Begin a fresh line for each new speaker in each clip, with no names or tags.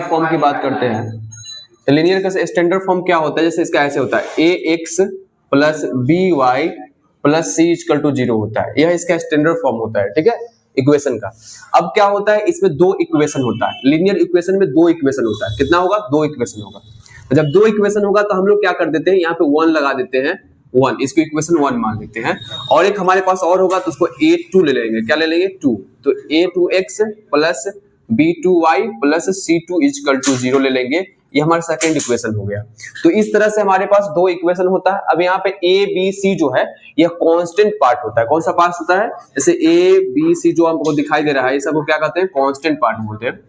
Form की बात करते हैं, तो लीनियर का स्टैंडर्ड फॉर्म क्या होता है, जैसे इसका ऐसे होता है ax plus by plus c equal to 0 होता है, यह इसका स्टैंडर्ड फॉर्म होता है, ठीक है, इक्वेशन का। अब क्या होता है, इसमें दो इक्वेशन होता है, लीनियर इक्वेशन में दो इक्वेशन होता है, कितना होगा, दो इक्वेशन होगा। तो जब दो इक्वेशन होगा तो हम लोग क्या कर देते हैं, यहाँ पे 1 लगा देते हैं, 1, इसको इक्वेशन 1 मान लेते हैं। और एक हमारे पास और होगा तो उसको a2 ले लेंगे, क्या ले लेंगे, 2, तो a2x plus b2y plus c2 equal to 0 ले लेंगे, ये हमारा सेकंड इक्वेशन हो गया। तो इस तरह से हमारे पास दो इक्वेशन होता है। अब यहाँ पे a b c जो है ये कांस्टेंट पार्ट होता है, कौन सा पार्ट होता है, जैसे a b c जो हमको दिखाई दे रहा है, ये सब को क्या कहते हैं, कांस्टेंट पार्ट बोलते हैं,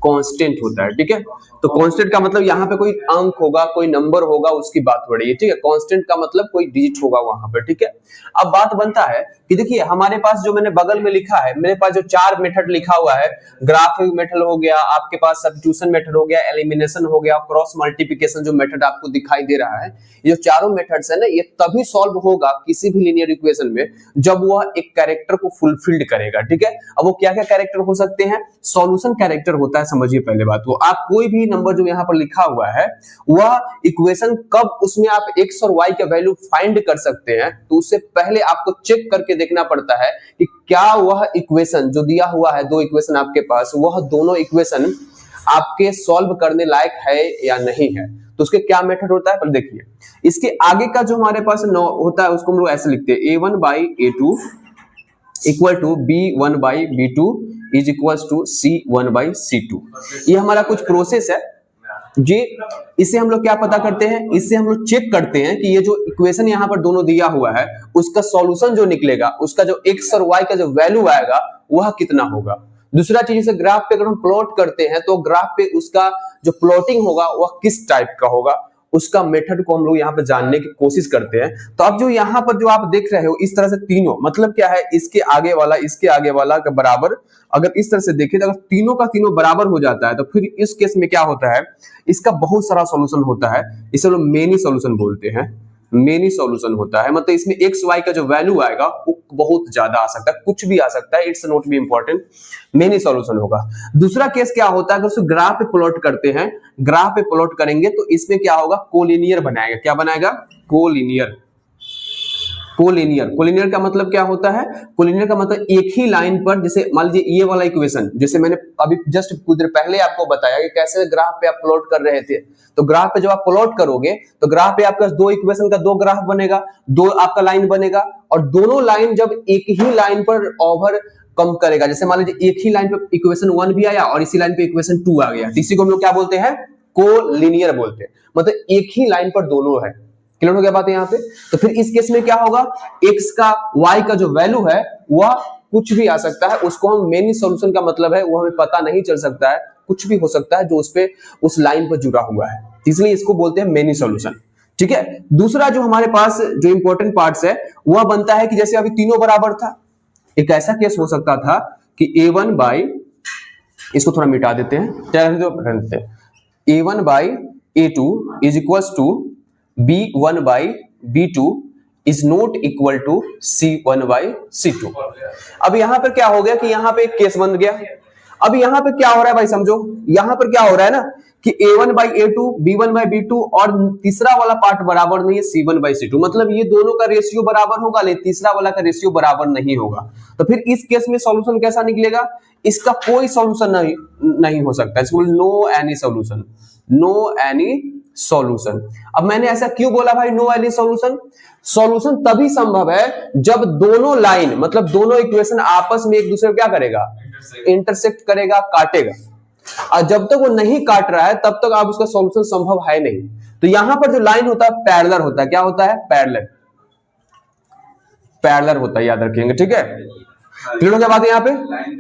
कांस्टेंट होता है, ठीक है। तो कांस्टेंट का मतलब यहाँ पे कोई अंक होगा, कोई नंबर होगा, उसकी बात हो रही है, ठीक है। कांस्टेंट का मतलब कोई डिजिट होगा वहां पे, ठीक है। अब बात बनता है कि देखिए हमारे पास जो मैंने बगल में लिखा है, मेरे पास जो 4 मेथड लिखा हुआ है, ग्राफिक मेथड हो गया, आपके पास सब्स्टिट्यूशन मेथड हो गया, एलिमिनेशन हो गया, क्रॉस मल्टीप्लिकेशन जो मेथड आपको दिखाई दे रहा है, ये जो चारों मेथड्स है ना, ये तभी सॉल्व होगा किसी भी लीनियर इक्वेशन में जब वह एक कैरेक्टर को फुलफिल्ड करेगा, ठीक है। अब वो क्या क्या कैरेक्टर हो सकते हैं, सॉल्यूशन कैरेक्टर होता है, समझिए पहले बात, वो आप कोई भी नंबर जो यहाँ पर लिखा हुआ है वह इक्वेशन कब उसमें आप x और y का वैल्यू फाइंड कर सकते हैं, तो उससे पहले आपको चेक करके देखना पड़ता है कि क्या वह इक्वेशन जो दिया हुआ है, दो इक्वेशन आपके पास, वह दोनों इक्वेशन आपके सॉल्व करने लायक है या नहीं है। तो उसके क्या मेथड होता है, पर देखिए इसके आगे का जो हमारे पास होता है उसको हम लोग ऐसे लिखते हैं, a1 by a2 equal to b1 by b2 is equals to c1 by c2। ये हमारा कुछ प्रोसेस है जी, इससे हम लोग क्या पता करते हैं, इससे हम लोग चेक करते हैं कि ये जो इक्वेशन यहाँ पर दोनों दिया हुआ है उसका सॉल्यूशन जो निकलेगा, उसका जो x और y का जो वैल्यू आएगा वह कितना होगा। दूसरा चीज, जैसे ग्राफ पे अगर हम प्लॉट करते हैं तो ग्राफ पे उसका जो प्लॉटिंग होगा वह किस टाइप का होगा, उसका मेथड को हम लोग यहाँ पे जानने की कोशिश करते हैं। तो अब जो यहाँ पर जो आप देख रहे हो इस तरह से तीनों, मतलब क्या है, इसके आगे वाला का बराबर, अगर इस तरह से देखें तो अगर तीनों का तीनों बराबर हो जाता है तो फिर इस केस में क्या होता है, इसका बहुत सारा सॉल्यूशन होता है, इसे लोग मेनी सॉल्यूशन बोलते हैं, मेनी सॉल्यूशन होता है, मतलब इसमें एक्स वाई का जो वैल्यू आएगा वो बहुत ज्यादा आ सकता है, कुछ भी आ सकता है, it's not be important, many solution होगा। दूसरा केस क्या होता है, अगर उसे ग्राफ पे प्लॉट करते हैं, ग्राफ पे प्लॉट करेंगे तो इसमें क्या होगा, कोलिनियर बनाएगा, क्या बनाएगा, कोलिनियर। कोलिनियर का मतलब क्या होता है, कोलिनियर का मतलब एक ही लाइन पर, जैसे मान लीजिए ये वाला इक्वेशन, जैसे मैंने अभी जस्ट कुछ देर पहले आपको बताया कि कैसे ग्राफ पे आप प्लॉट कर रहे थे, तो ग्राफ पे जब आप प्लॉट करोगे तो ग्राफ पे आपका दो इक्वेशन का दो ग्राफ बनेगा, दो आपका लाइन बनेगा, और दोनों लाइन जब एक ही लाइन पर ओवर कम करेगा, जैसे मान लीजिए एक ही लाइन पे इक्वेशन 1 भी आया और इसी लाइन पे इक्वेशन 2 आ गया, तो इसी को हम लोग क्या बोलते हैं, कोलिनियर बोलते हैं, मतलब एक ही लाइन पर दोनों है। क्लियर हो गया बात है यहाँ पे। तो फिर इस केस में क्या होगा, x का y का जो वैल्यू है वह कुछ भी आ सकता है, उसको हम मेनी सॉल्यूशन का मतलब है वो हमें पता नहीं चल सकता है, कुछ भी हो सकता है जो उस पे उस लाइन पर जुड़ा हुआ है, इसलिए इसको बोलते हैं मेनी सॉल्यूशन, ठीक है। दूसरा जो हमारे पास जो इंपॉर्टेंट पार्ट्स है वह बनता है कि जैसे अभी तीनों बराबर था, एक ऐसा केस हो सकता था कि a1 बाई, इसको थोड़ा मिटा देते हैं, a1 by a2 is equals to b1 by b2 is not equal to c1 by c2। अब यहां पर क्या हो गया कि यहां पे एक केस बन गया। अब यहां पे क्या हो रहा है भाई, समझो यहां पर क्या हो रहा है ना कि a1 by a2, b1 by b2 और तीसरा वाला पार्ट बराबर नहीं है c1 by c2, मतलब ये दोनों का रेशियो बराबर होगा लेकिन तीसरा वाला का रेशियो बराबर नहीं होगा। तो फिर इस केस में सॉल्यूशन कैसा निकलेगा, इसका कोई सॉल्यूशन नहीं हो सकता, इसको no any solution, no any solution. अब मैंने ऐसा क्यों बोला भाई, नो एनी सॉल्यूशन, सॉल्यूशन तभी संभव है जब दोनों लाइन, मतलब दोनों इक्वेशन आपस में एक दूसरे को क्या करेगा, इंटरसेक्ट करेगा, काटेगा, और जब तक वो नहीं काट रहा है तब तक आप उसका सॉल्यूशन संभव है नहीं। तो यहां पर जो लाइन होता है पैरेलल होता है, क्या होता है, पैरेलल, पैरेलल होता है, याद रखेंगे, ठीक है। क्लियर हो गया बात है यहाँ पे।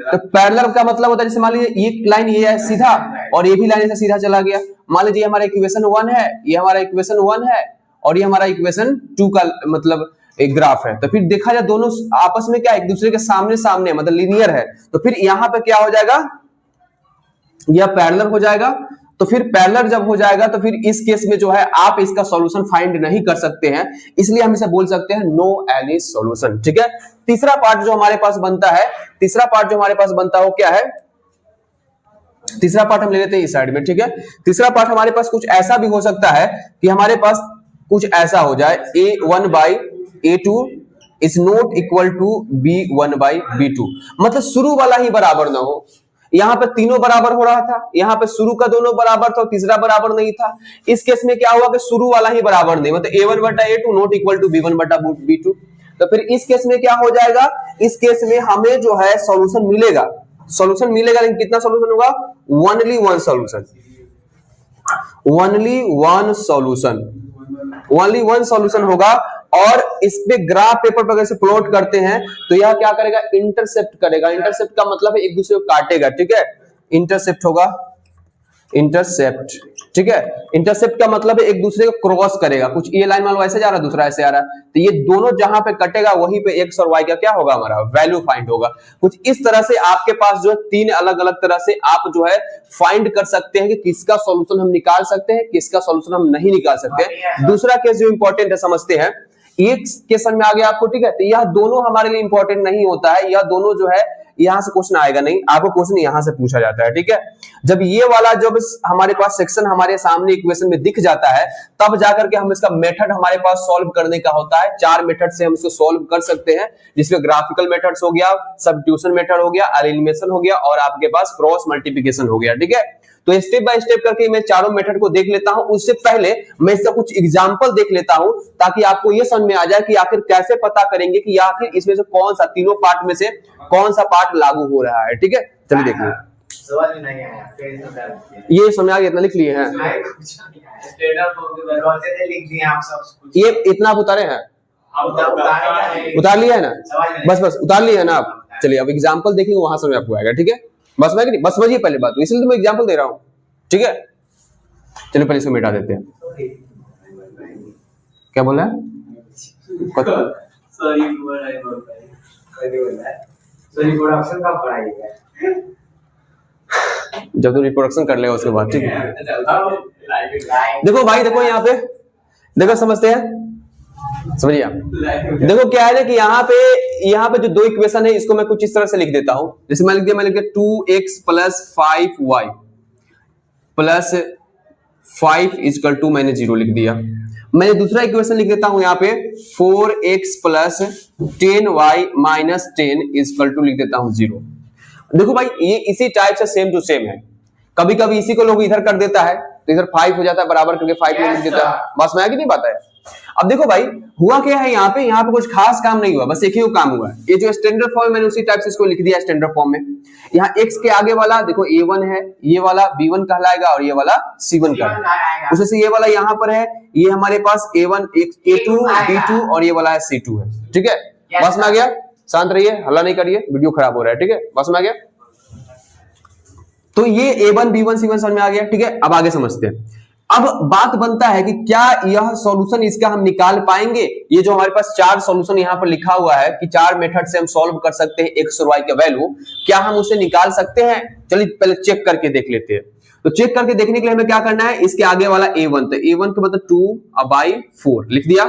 तो पैरेलल का मतलब होता है जैसे मान लीजिए एक लाइन ये है सीधा और ये भी लाइन ऐसे सीधा चला गया, मान लीजिए हमारा इक्वेशन 1 है, ये हमारा इक्वेशन 1 है और ये हमारा इक्वेशन 2 का मतलब एक ग्राफ है, तो फिर देखा जाए दोनों आपस में क्या एक दूसरे के सामने सामने मतलब लीनियर है, तो फिर यहां पे क्या हो जाएगा, यह पैरेलल हो जाएगा। तो फिर पैरेलल जब हो जाएगा तो फिर इस केस में जो है आप इसका सॉल्यूशन फाइंड नहीं कर सकते हैं, इसलिए हम इसे बोल सकते हैं नो एनी सॉल्यूशन, ठीक है। तीसरा पार्ट जो हमारे पास बनता है, तीसरा पार्ट जो हमारे पास बनता है वो क्या है, तीसरा पार्ट हम ले लेते हैं इस साइड में, ठीक है। तीसरा पार्ट हमारे पास कुछ ऐसा भी हो सकता है कि हमारे पास कुछ ऐसा हो जाए a1 by a2 is not equal to b1 by b2, मतलब शुरू वाला ही बराबर ना हो। यहाँ पे तीनों बराबर हो रहा था, यहाँ पे शुरू का दोनों बराबर था, तीसरा बराबर नहीं था। इस केस में क्या हुआ कि शुरू वाला ही बराबर नहीं, मतलब a1 बटा a2 not equal to b1 बटा b2। तो फिर इस केस में क्या हो जाएगा, इस केस में हमें जो है सॉल्यूशन मिलेगा, सॉल्यूशन मिलेगा, लेकिन कितना सॉल्यूशन होगा, only one solution, only one solution, only one solution होगा। और इस पे ग्राफ पेपर पर अगर प्लॉट करते हैं तो यह क्या करेगा, इंटरसेप्ट करेगा। इंटरसेप्ट का मतलब है एक दूसरे को काटेगा, ठीक है, इंटरसेप्ट होगा, इंटरसेप्ट, ठीक है। इंटरसेप्ट का मतलब है एक दूसरे को क्रॉस करेगा, कुछ ये लाइन मान लो ऐसे जा रहा है, दूसरा ऐसे आ रहा है, तो ये दोनों जहां पे कटेगा वहीं पे एक्स और वाई का क्या होगा, हमारा वैल्यू फाइंड होगा। कुछ इस तरह से आपके पास जो है तीन अलग अलग तरह से आप जो है फाइंड कर सकते हैं कि किसका सॉल्यूशन हम निकाल सकते हैं, किसका सॉल्यूशन हम नहीं निकाल सकते। दूसरा केस जो इंपॉर्टेंट है समझते हैं, एक क्वेश्चन में आ गया आपको, ठीक है, तो यह दोनों हमारे लिए इंपॉर्टेंट नहीं होता है, यह दोनों जो है यहां से क्वेश्चन आएगा नहीं, आपको क्वेश्चन यहां से पूछा जाता है, ठीक है। जब ये वाला जब हमारे पास सेक्शन हमारे सामने इक्वेशन में दिख जाता है तब जाकर के हम इसका मेथड हमारे पास सॉल्व करने का होता है। चार मेथड से हम इसको सॉल्व कर सकते हैं, जिसमें ग्राफिकल मेथड्स हो गया, सब्स्टिट्यूशन मेथड हो गया, एलिमिनेशन हो गया और आपके पास क्रॉस मल्टीप्लिकेशन हो गया, ठीक है। तो स्टेप बाय स्टेप करके मैं चारों मेथड को देख लेता हूं, उससे पहले मैं इसका कुछ एग्जांपल देख लेता हूं ताकि आपको यह समझ में आ जाए कि आखिर कैसे पता करेंगे कि आखिर इसमें से कौन सा, तीनों पार्ट में से कौन सा पार्ट लागू हो रहा है, ठीक है। चलिए देखिए,
सवाल नहीं आया,
ये समझ आ गया, इतना लिख लिए हैं,
लिख दिए आप सब,
ये इतना आप उतारे हैं, उतार लिया है ना, बस बस उतार लिया है ना आप। चलिए अब एग्जांपल देखेंगे, वहां समझ आपको आएगा, ठीक है। बस मैं नहीं, बस समझिए पहले बात, इसलिए तो मैं एग्जांपल दे रहा हूं, ठीक है। चलिए पहले इसको मिटा देते हैं। क्या बोला है,
सॉरी प्रोडक्शन का पढ़ाइएगा
जब तो रिप्रोडक्शन कर लेगा उसके बाद, ठीक है। देखो भाई, देखो यहाँ पे, देखो समझते हैं, समझिए आप, देखो क्या है ना कि यहाँ पे जो दो इक्वेशन है इसको मैं कुछ इस तरह से लिख देता हूं, जैसे मैं लिख दिया 2x plus 5y plus 5 equal to, मैंने 0 लिख दिया। मैं दूसरा इक्वेशन लिख देता हूं यहाँ पे 4x plus 10y minus 10 equal to लिख देता हूं 0। देखो भाई ये इसी टाइप से सेम टू सेम है, कभी कभी इसी को लोग इधर कर देता है तो इधर 5 हो जाता है, बराबर करके 5 में लिख देता है, बस में आगे नहीं पाता है। अब देखो भाई हुआ क्या है, यहाँ पे कुछ खास काम नहीं हुआ, बस एक ही काम हुआ है, ये जो स्टैंडर्ड फॉर्म मैंने उसी टाइप से इसको लिख दिया स्टैंडर्ड फॉर्म में। यहाँ x के आगे वाला देखो a1 है, ये वाला b1 कहलाएगा और ये वाला c1 कहलाएगा, उससे ये वाला यहाँ पर है, ये हमारे पास a1 a2 b2 और ये वाला c2 है, ठीक है। बस में आ गया, शांत रहिए, हल्ला नहीं करिए, वीडियो खराब हो रहा है, ठीक है। बस में आ गया, तो ये a1 b1 c1 समझ में आ गया, ठीक है। अब आगे समझते हैं। अब बात बनता है कि क्या यह सॉल्यूशन इसका हम निकाल पाएंगे, ये जो हमारे पास चार सॉल्यूशन यहाँ पर लिखा हुआ है कि चार मेथड से हम सॉल्व कर सकते हैं एक्स और वाई का वैल्यू, क्या हम उसे निकाल सकते हैं। चलिए पहले चेक करके देख लेते हैं। तो चेक करके देखने के लिए हमें क्या करना है, इसके आगे वाला a1, तो a1 का मतलब 2/4 लिख दिया,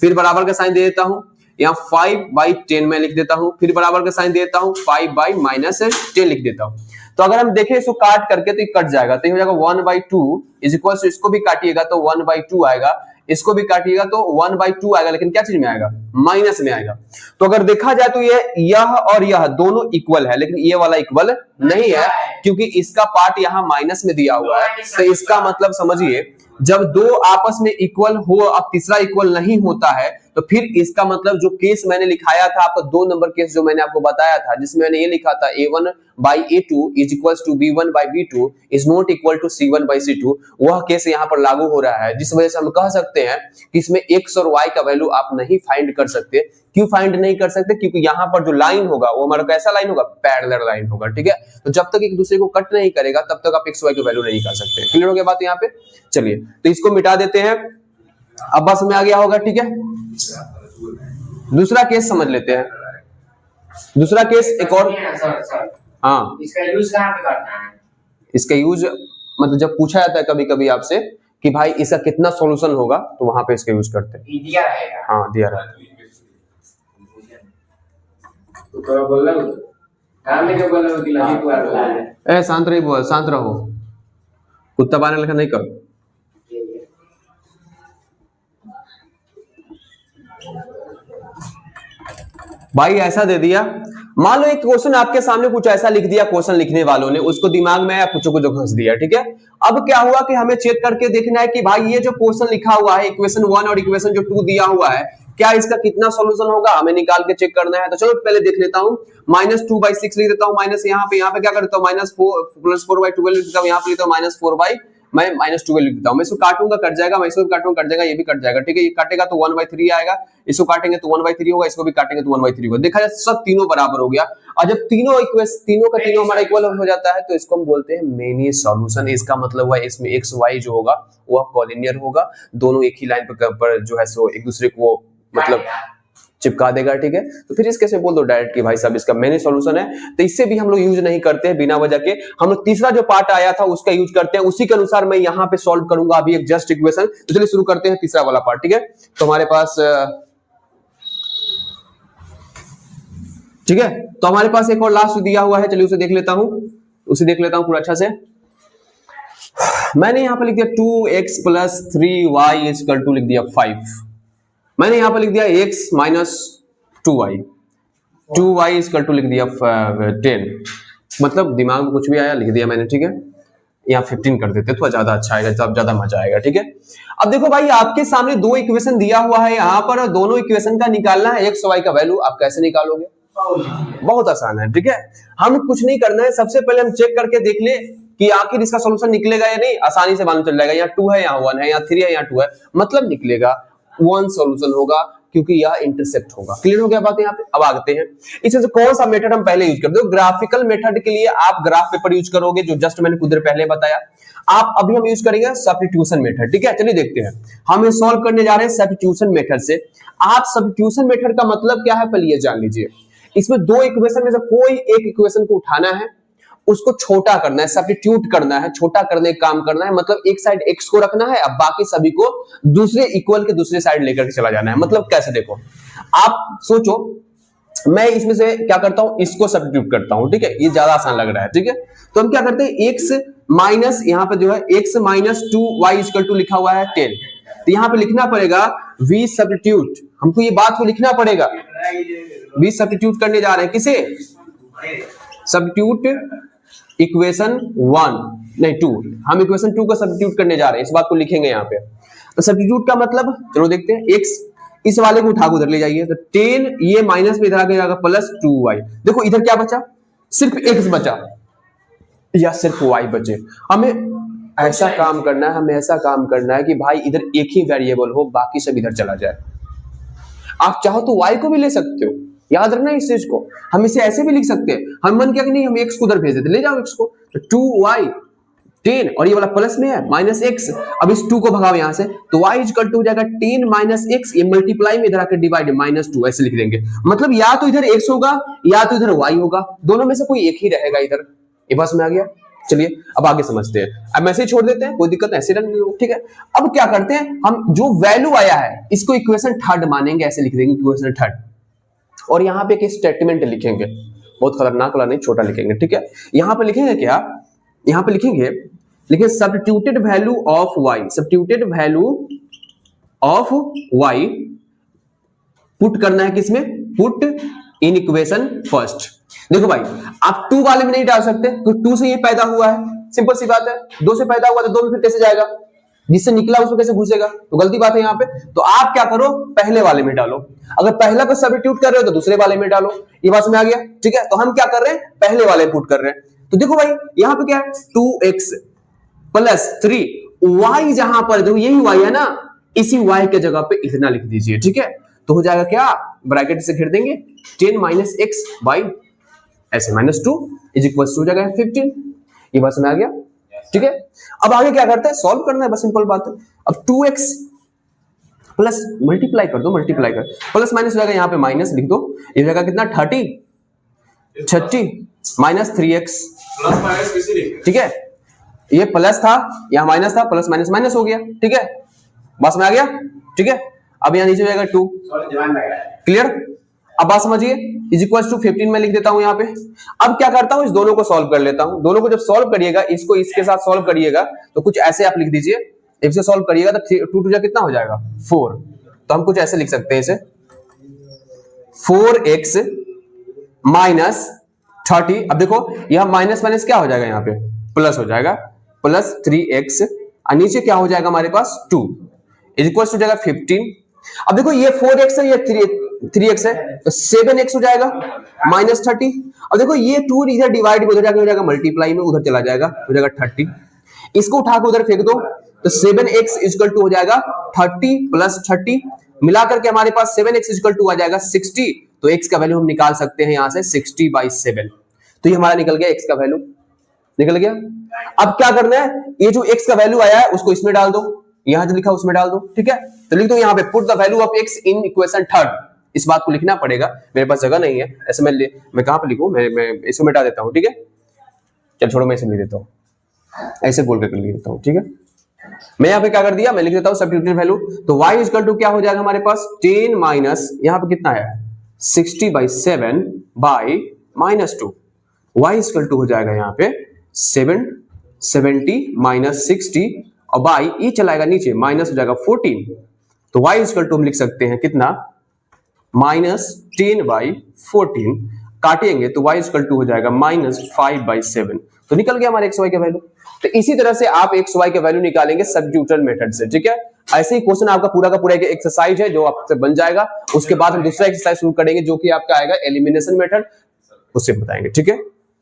फिर बराबर का साइन दे देता हूं, यहाँ 5/10 में लिख देता हूं, फिर बराबर का साइन दे देता हूं, 5/-10 लिख देता हूं। तो अगर हम देखें इसको काट करके तो ये कट जाएगा, तो ये हो जाएगा 1/2 इज इक्वल टू, इसको भी काटिएगा तो 1/2 आएगा, इसको भी काटिएगा तो 1/2 आएगा, लेकिन क्या चीज में आएगा, माइनस में आएगा। तो अगर देखा जाए तो यह और यह दोनों इक्वल है, लेकिन ये वाला इक्वल नहीं है क्योंकि इसका पार्ट यहाँ माइनस में दिया हुआ है। तो इसका मतलब समझिए, जब दो आपस में इक्वल हो अब तीसरा इक्वल नहीं होता है तो फिर इसका मतलब जो केस मैंने लिखाया था आपको 2 नंबर केस जो मैंने आपको बताया था, जिसमें मैंने ये लिखा था a1/a2 is equals to b1/b2 is not equal to c1/c2, वह केस यहाँ पर लागू हो रहा है, जिस वजह से हम कह सकते हैं कि इसमें x और y का वैल्यू आप नहीं फाइंड कर सकते। क्यों फाइंड नहीं कर सकते, क्योंकि यहाँ पर जो लाइन होगा वो हमारा कैसा लाइन होगा, पैरेलल लाइन होगा, ठीक है। तो जब तक एक दूसरे को कट नहीं करेगा तब तक आप x y की वैल्यू नहीं निकाल सकते। क्लियर हो गया बात यहाँ पे। चलिए तो इसको मिटा देते हैं, अब बस में आ गया होगा, ठीक है। दूसरा केस समझ लेते हैं, दूसरा केस एक और, हाँ
इसका यूज कहाँ पे करना है,
इसका यूज मतलब जब पूछा जाता है कभी कभी आपसे कि भाई इसका कितना सॉल्यूशन होगा तो वहां पे इसका यूज करते हैं।
दिया रहेगा,
हाँ दिया रहेगा।
तो क्या बोल रहा हूँ, हमने क्यों बोला कि लगी तू आ रहा है?
ए शांत रही बोल, शांत रहो, कुत्ता पाने लगा नहीं करो। भाई ऐसा दे दिया, मान लो एक क्वेश्चन आपके सामने कुछ ऐसा लिख दिया, क्वेश्चन लिखने वालों ने उसको दिमाग में या कुछ घुस दिया, ठीक है। अब क्या हुआ कि हमें चेक करके देखना है कि भाई ये जो क्वेश्चन लिखा हुआ है इक्वेशन 1 और इक्वेशन जो 2 दिया हुआ है, क्या इसका कितना सॉल्यूशन होगा, हमें निकाल के चेक करना है। तो चलो पहले देख लेता हूं, -2/6 लिख देता हूं, माइनस यहाँ पे क्या करता हूं, -4 + 4/12 लिख देता हूं, यहाँ पे लिखता हूं -4/, मैं -12 लिख देता हूं। मैं इसको काटूंगा कट जाएगा, मैं इसको काटूंगा कट जाएगा, ये भी कट जाएगा, ठीक है। ये काटेगा तो 1/3 आएगा, इसको काटेंगे तो 1/3 होगा, इसको भी काटेंगे तो 1/3 होगा। देखा जाए सब तीनों बराबर हो गया, और जब तीनों का तीनों हमारा इक्वल हो जाता है तो इसको हम बोलते हैं मेनी सॉल्यूशन। इसका मतलब हुआ इसमें एक्स वाई जो होगा वो कॉलिनियर होगा, दोनों एक ही लाइन पर जो है सो एक दूसरे को मतलब चिपका देगा, ठीक है। तो फिर इसके से बोल दो डायरेक्ट कि भाई साहब इसका मेनी सॉल्यूशन है। तो इससे भी हम लोग यूज नहीं करते हैं बिना वजह के, हम लोग तीसरा जो पार्ट आया था उसका यूज करते हैं, उसी के अनुसार मैं यहाँ पे सॉल्व करूंगा अभी एक जस्ट इक्वेशन। तो चलिए शुरू करते हैं तीसरा वाला पार्ट, ठीक है। तो हमारे पास ठीक है, तो हमारे पास एक और लास्ट दिया हुआ है, चलिए उसे देख लेता हूं पूरा अच्छा से। मैंने यहां पर लिख दिया 2x + 3y = लिख दिया 5। मैंने यहां पर लिख दिया x - 2y, 2y = लिख दिया 10। मतलब दिमाग में कुछ भी आया लिख दिया मैंने, ठीक है। यहाँ 15 कर देते तो ज्यादा अच्छा आएगा, तब ज्यादा मजा आएगा, ठीक है। अब देखो भाई आपके सामने दो इक्वेशन दिया हुआ है यहाँ पर, और दोनों इक्वेशन का निकालना है x y का वैल्यू। आप कैसे निकालोगे? बहुत आसान है, ठीक है। हम कुछ नहीं करना है, सबसे पहले हम चेक करके देख ले कि आखिर इसका सॉल्यूशन निकलेगा या नहीं। आसानी से मालूम चल जाएगा, यहाँ 2 है, यहाँ 1 है, यहाँ 3 है, यहाँ 2 है, मतलब निकलेगा 1 सॉल्यूशन होगा, क्योंकि यह इंटरसेप्ट होगा। क्लियर हो गया बात यहाँ पे? अब आते हैं इसमें से कौन सा मेथड हम पहले यूज करते हैं। ग्राफिकल मेथड के लिए आप ग्राफ पेपर यूज करोगे, जो जस्ट मैंने कुछ देर पहले बताया। आप अभी हम यूज करेंगे सब्स्टिट्यूशन मेथड, ठीक है। चलिए देखते हैं, हम सॉल्व करने जा रहे हैं सब्स्टिट्यूशन मेथड से। आप सब्स्टिट्यूशन मेथड का मतलब क्या है पहले ये जान लीजिए। इसमें दो इक्वेशन में से कोई एक इक्वेशन को उठाना है, उसको छोटा करना है, सब्स्टिट्यूट करना है, छोटा करने का काम करना है। मतलब एक साइड x को रखना है, अब बाकी सभी को दूसरे इक्वल के दूसरे साइड लेकर के चला जाना है। मतलब कैसे, देखो आप सोचो, मैं इसमें से क्या करता हूं, इसको सब्स्टिट्यूट करता हूं, ठीक है। ये ज्यादा आसान लग रहा है, ठीक है। तो हम क्या करते हैं, x माइनस यहाँ पे जो है x - 2y = लिखा हुआ है 10। तो यहाँ पे लिखना पड़ेगा v सब्स्टिट्यूट, हमको ये बात को लिखना पड़ेगा। v सब्स्टिट्यूट करने जा रहे हैं किसे, सब्स्टिट्यूट इक्वेशन 1 नहीं 2, हम इक्वेशन 2 का सब्स्टिट्यूट करने जा रहे हैं, इस बात को लिखेंगे यहाँ पे। तो सब्स्टिट्यूट का मतलब चलो देखते हैं, x इस वाले को उठा के उधर ले जाइए, तो 10 ये माइनस में इधर आके जाएगा +2y। देखो इधर क्या बचा, सिर्फ x बचा या सिर्फ y बचे। हमें ऐसा काम करना है कि भाई इधर एक ही वेरिएबल हो, बाकी सब इधर चला जाए। आप चाहो तो y को भी ले सकते हो, याद रखना इस चीज को। हम इसे ऐसे भी लिख सकते हैं, हम मन किया कि नहीं हम x को उधर भेज देते, ले जाओ x को, तो 2y 10 और ये वाला प्लस में है -x। अब इस 2 को भगाओ यहां से, तो y = हो जाएगा 10 - x, ये मल्टीप्लाई में इधर आकर डिवाइड -2 ऐसे लिख देंगे। मतलब या तो इधर x होगा या तो इधर y होगा, दोनों में से कोई एक ही रहेगा इधर। ये बस में आ गया। चलिए अब आगे समझते हैं, अब मैसेज छोड़ देते हैं, कोई दिक्कत नहीं, ऐसे रन लो, ठीक है। अब क्या करते हैं, हम जो वैल्यू आया है इसको इक्वेशन 3 मानेंगे, ऐसे लिख देंगे इक्वेशन 3, और यहाँ पे एक स्टेटमेंट लिखेंगे, बहुत खतरनाक वाला नहीं, छोटा लिखेंगे, ठीक है। यहाँ पे लिखेंगे क्या, यहाँ पे लिखेंगे substituted value of y, substituted value of y put करना है किसमें, पुट इन इक्वेशन फर्स्ट। देखो भाई आप 2 वाले में नहीं डाल सकते, तो 2 से ये पैदा हुआ है, सिंपल सी बात है। 2 से पैदा हुआ तो 2 में फिर कैसे जाएगा, जिससे निकला उसको कैसे घुसेगा, तो गलती बात है यहाँ पे। तो आप क्या करो, पहले वाले में डालो। अगर पहला को सब्स्टिट्यूट कर रहे हो तो दूसरे वाले में डालो। ये बात में आ गया, ठीक है। तो हम क्या कर रहे हैं, पहले वाले पुट कर रहे हैं। तो देखो भाई यहाँ पे क्या है, 2x + 3y, जहां पर देखो यही y है ना, इसी y के जगह पे इतना लिख दीजिए, ठीक है। तो हो जाएगा क्या, ब्रैकेट से घेर देंगे 10 - x बाई ऐसे -2 = हो जाएगा 15। ये बात समझ आ गया, ठीक है। अब आगे क्या करते हैं, सॉल्व करना है, बस सिंपल बात है। अब 2x प्लस मल्टीप्लाई कर दो, मल्टीप्लाई कर प्लस माइनस हो जाएगा, यहाँ पे माइनस लिख दो, ये हो जाएगा कितना 30 -3x, ठीक है। ये प्लस था, यहाँ माइनस था, प्लस माइनस माइनस हो गया, ठीक है। बस में आ गया, ठीक है। अब यहाँ नीचे हो जाएगा 2, क्लियर। अब बात समझिए, इज इक्वल टू 15 में लिख देता हूं यहाँ पे। अब क्या करता हूं, इस दोनों को सॉल्व कर लेता हूं। दोनों को जब सॉल्व करिएगा, इसको इसके साथ सॉल्व करिएगा तो कुछ ऐसे आप लिख दीजिए, इससे सॉल्व करिएगा तो 2 टू जा कितना हो जाएगा 4। तो हम कुछ ऐसे लिख सकते हैं इसे 4x माइनस 30। अब देखो यह माइनस माइनस क्या हो जाएगा, यहाँ पे प्लस हो जाएगा, प्लस 3x और नीचे क्या हो जाएगा हमारे पास 2 इज इक्वल टू जाएगा 15। अब देखो ये 4x है, ये 3x है, तो 7x हो जाएगा माइनस 30। अब देखो ये 2 इधर डिवाइड में उधर जाकर हो जाएगा मल्टीप्लाई में, उधर चला जाएगा हो जाएगा 30। इसको उठा के उधर फेंक दो तो 7x इक्वल टू हो जाएगा 30 प्लस 30 मिलाकर के हमारे पास 7x इक्वल टू आ जाएगा 60। तो x का वैल्यू हम निकाल सकते हैं यहां से 60/7। तो ये हमारा निकल गया x का वैल्यू निकल गया। अब क्या करना है, ये जो x का वैल्यू आया है उसको इसमें डाल दो, यहां जो लिखा उसमें डाल दो, ठीक है। तो लिख दो यहाँ पे put the value of x in equation third. इस बात को लिखना पड़ेगा, मेरे पास जगह नहीं है ऐसे मैं कहां पे लिखूं, मैं इसको मिटा देता हूं, ठीक है। चल छोड़ो, मैं इसे लिख देता हूं, ऐसे बोल कर लिख देता हूं, ठीक है। मैं यहाँ पे क्या कर दिया, मैं लिख देता हूं सब्स्टिट्यूट वैल्यू। तो y इक्वल टू क्या हो जाएगा हमारे पास 10 माइनस यहाँ पे कितना है 60/7 बाई -2। y इक्वल टू हो जाएगा यहाँ पे 770 माइनस 60 और बाई ई चलाएगा नीचे माइनस हो जाएगा 14। तो y इक्वल टू हम लिख सकते हैं कितना -10/14 काटेंगे तो y इक्वल टू हो जाएगा -5/7। तो निकल गया हमारे x y का वैल्यू। तो इसी तरह से आप x y के वैल्यू निकालेंगे सब्स्टिट्यूशन मेथड से, ठीक है। ऐसे ही क्वेश्चन आपका पूरा का पूरा एक एक्सरसाइज है जो आपसे बन जाएगा। उसके बाद हम दूसरा एक्सरसाइज शुरू करेंगे जो कि आपका आएगा एलिमिनेशन मेथड, उससे बताएंगे, ठीक है।